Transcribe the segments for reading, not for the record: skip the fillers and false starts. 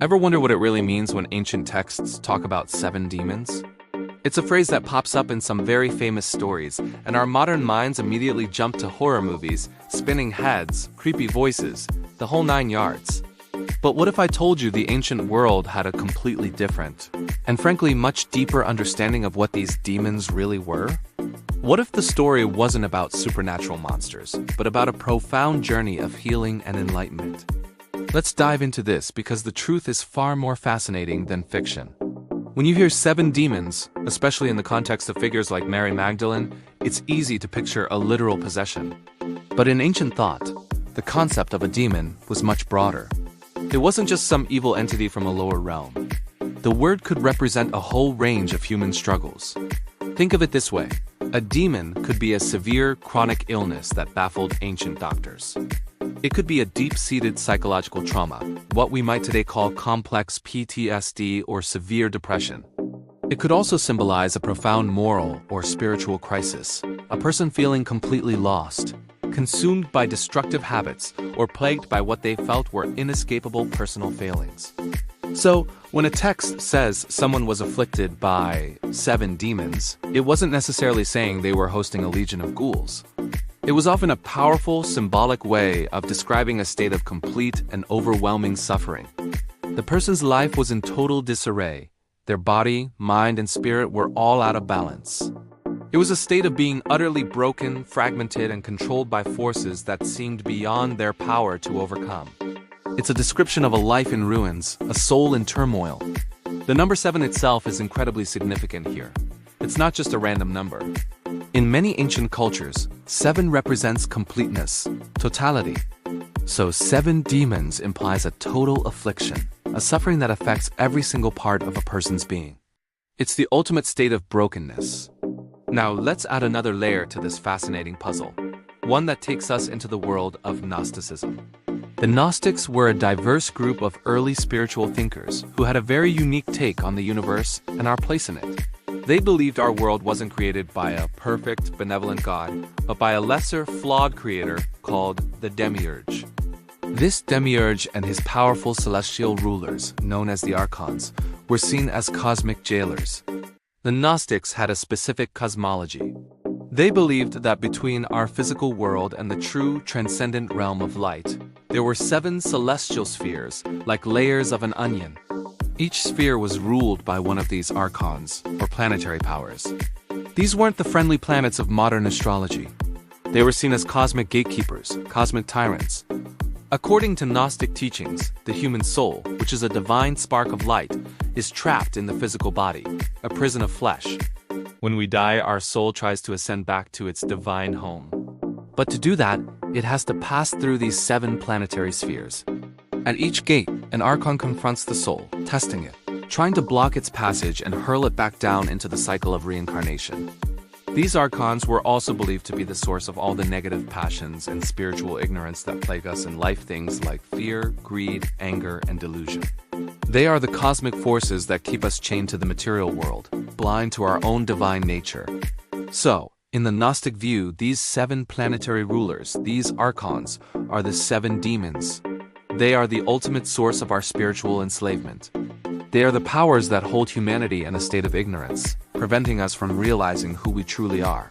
Ever wonder what it really means when ancient texts talk about 7 demons? It's a phrase that pops up in some very famous stories, and our modern minds immediately jump to horror movies, spinning heads, creepy voices, the whole 9 yards. But what if I told you the ancient world had a completely different, and frankly much deeper understanding of what these demons really were? What if the story wasn't about supernatural monsters, but about a profound journey of healing and enlightenment? Let's dive into this because the truth is far more fascinating than fiction. When you hear 7 demons, especially in the context of figures like Mary Magdalene, it's easy to picture a literal possession. But in ancient thought, the concept of a demon was much broader. It wasn't just some evil entity from a lower realm. The word could represent a whole range of human struggles. Think of it this way. A demon could be a severe, chronic illness that baffled ancient doctors. It could be a deep-seated psychological trauma, what we might today call complex PTSD or severe depression. It could also symbolize a profound moral or spiritual crisis, a person feeling completely lost, consumed by destructive habits, or plagued by what they felt were inescapable personal failings. So, when a text says someone was afflicted by 7 demons, it wasn't necessarily saying they were hosting a legion of ghouls. It was often a powerful, symbolic way of describing a state of complete and overwhelming suffering. The person's life was in total disarray. Their body, mind, and spirit were all out of balance. It was a state of being utterly broken, fragmented, and controlled by forces that seemed beyond their power to overcome. It's a description of a life in ruins, a soul in turmoil. The number 7 itself is incredibly significant here. It's not just a random number. In many ancient cultures, 7 represents completeness, totality. So 7 demons implies a total affliction, a suffering that affects every single part of a person's being. It's the ultimate state of brokenness. Now let's add another layer to this fascinating puzzle, one that takes us into the world of Gnosticism. The Gnostics were a diverse group of early spiritual thinkers who had a very unique take on the universe and our place in it. They believed our world wasn't created by a perfect, benevolent God, but by a lesser, flawed creator called the Demiurge. This Demiurge and his powerful celestial rulers, known as the archons, were seen as cosmic jailers. The Gnostics had a specific cosmology. They believed that between our physical world and the true, transcendent realm of light, there were 7 celestial spheres, like layers of an onion. Each sphere was ruled by one of these archons, or planetary powers. These weren't the friendly planets of modern astrology. They were seen as cosmic gatekeepers, cosmic tyrants. According to Gnostic teachings, the human soul, which is a divine spark of light, is trapped in the physical body, a prison of flesh. When we die, our soul tries to ascend back to its divine home. But to do that, it has to pass through these 7 planetary spheres. At each gate, an archon confronts the soul, testing it, trying to block its passage and hurl it back down into the cycle of reincarnation. These archons were also believed to be the source of all the negative passions and spiritual ignorance that plague us in life, things like fear, greed, anger, and delusion. They are the cosmic forces that keep us chained to the material world, blind to our own divine nature. So, in the Gnostic view, these 7 planetary rulers, these archons, are the 7 demons. They are the ultimate source of our spiritual enslavement. They are the powers that hold humanity in a state of ignorance, preventing us from realizing who we truly are.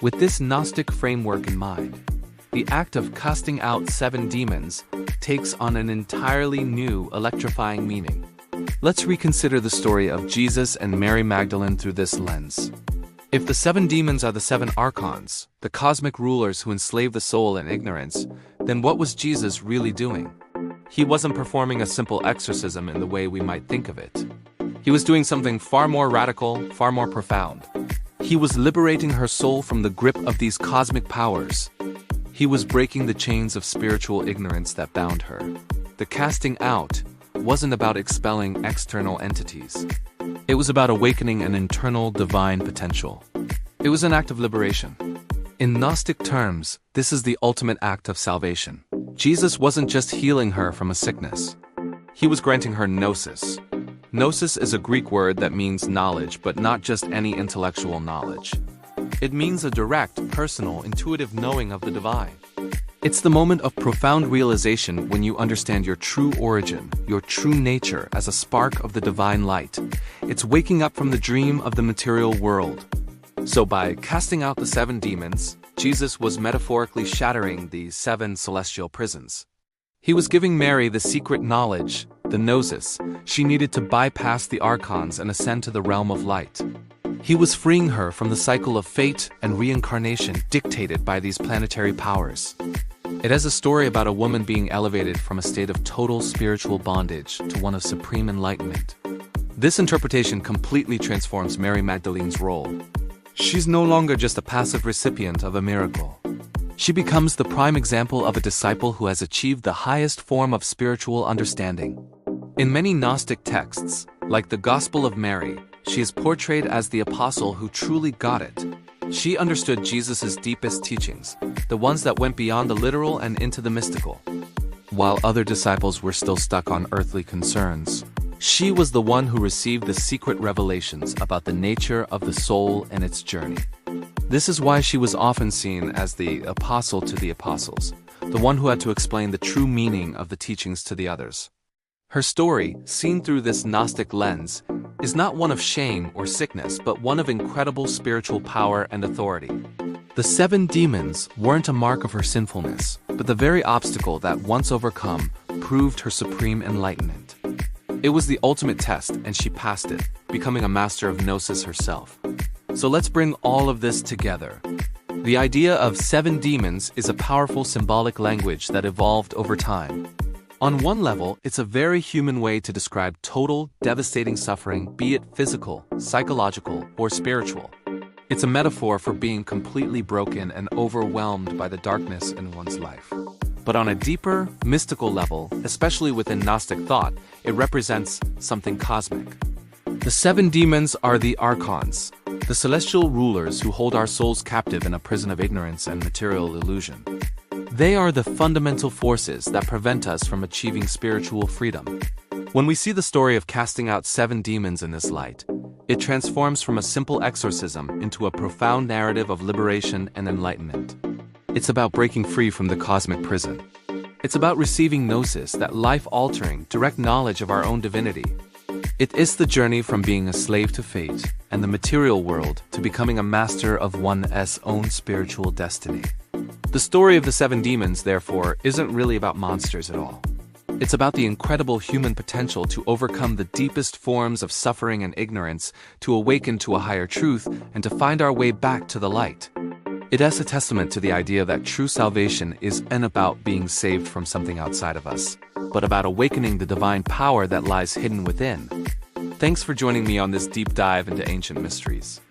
With this Gnostic framework in mind, the act of casting out 7 demons takes on an entirely new, electrifying meaning. Let's reconsider the story of Jesus and Mary Magdalene through this lens. If the 7 demons are the 7 archons, the cosmic rulers who enslave the soul in ignorance, then what was Jesus really doing? He wasn't performing a simple exorcism in the way we might think of it. He was doing something far more radical, far more profound. He was liberating her soul from the grip of these cosmic powers. He was breaking the chains of spiritual ignorance that bound her. The casting out wasn't about expelling external entities. It was about awakening an internal divine potential. It was an act of liberation. In Gnostic terms, this is the ultimate act of salvation. Jesus wasn't just healing her from a sickness. He was granting her gnosis. Gnosis is a Greek word that means knowledge, but not just any intellectual knowledge. It means a direct, personal, intuitive knowing of the divine. It's the moment of profound realization when you understand your true origin, your true nature as a spark of the divine light. It's waking up from the dream of the material world. So by casting out the 7 demons, Jesus was metaphorically shattering the 7 celestial prisons. He was giving Mary the secret knowledge, the gnosis, she needed to bypass the archons and ascend to the realm of light. He was freeing her from the cycle of fate and reincarnation dictated by these planetary powers. It has a story about a woman being elevated from a state of total spiritual bondage to one of supreme enlightenment. This interpretation completely transforms Mary Magdalene's role. She's no longer just a passive recipient of a miracle. She becomes the prime example of a disciple who has achieved the highest form of spiritual understanding. In many Gnostic texts, like the Gospel of Mary, she is portrayed as the apostle who truly got it. She understood Jesus' deepest teachings, the ones that went beyond the literal and into the mystical. While other disciples were still stuck on earthly concerns, she was the one who received the secret revelations about the nature of the soul and its journey. This is why she was often seen as the apostle to the apostles, the one who had to explain the true meaning of the teachings to the others. Her story, seen through this Gnostic lens, is not one of shame or sickness, but one of incredible spiritual power and authority. The 7 demons weren't a mark of her sinfulness, but the very obstacle that, once overcome, proved her supreme enlightenment. It was the ultimate test, and she passed it, becoming a master of gnosis herself. So let's bring all of this together. The idea of 7 demons is a powerful symbolic language that evolved over time. On one level, it's a very human way to describe total, devastating suffering, be it physical, psychological, or spiritual. It's a metaphor for being completely broken and overwhelmed by the darkness in one's life. But on a deeper, mystical level, especially within Gnostic thought, it represents something cosmic. The 7 demons are the archons, the celestial rulers who hold our souls captive in a prison of ignorance and material illusion. They are the fundamental forces that prevent us from achieving spiritual freedom. When we see the story of casting out 7 demons in this light, it transforms from a simple exorcism into a profound narrative of liberation and enlightenment. It's about breaking free from the cosmic prison. It's about receiving gnosis, that life-altering, direct knowledge of our own divinity. It is the journey from being a slave to fate and the material world to becoming a master of one's own spiritual destiny. The story of the 7 demons, therefore, isn't really about monsters at all. It's about the incredible human potential to overcome the deepest forms of suffering and ignorance, to awaken to a higher truth, and to find our way back to the light. It is a testament to the idea that true salvation isn't about being saved from something outside of us, but about awakening the divine power that lies hidden within. Thanks for joining me on this deep dive into ancient mysteries.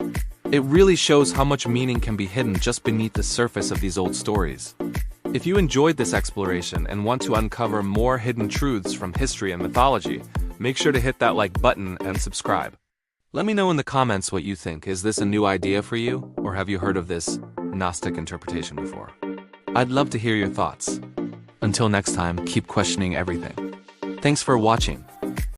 It really shows how much meaning can be hidden just beneath the surface of these old stories. If you enjoyed this exploration and want to uncover more hidden truths from history and mythology, make sure to hit that like button and subscribe. Let me know in the comments what you think. Is this a new idea for you, or have you heard of this Gnostic interpretation before? I'd love to hear your thoughts. Until next time, keep questioning everything. Thanks for watching.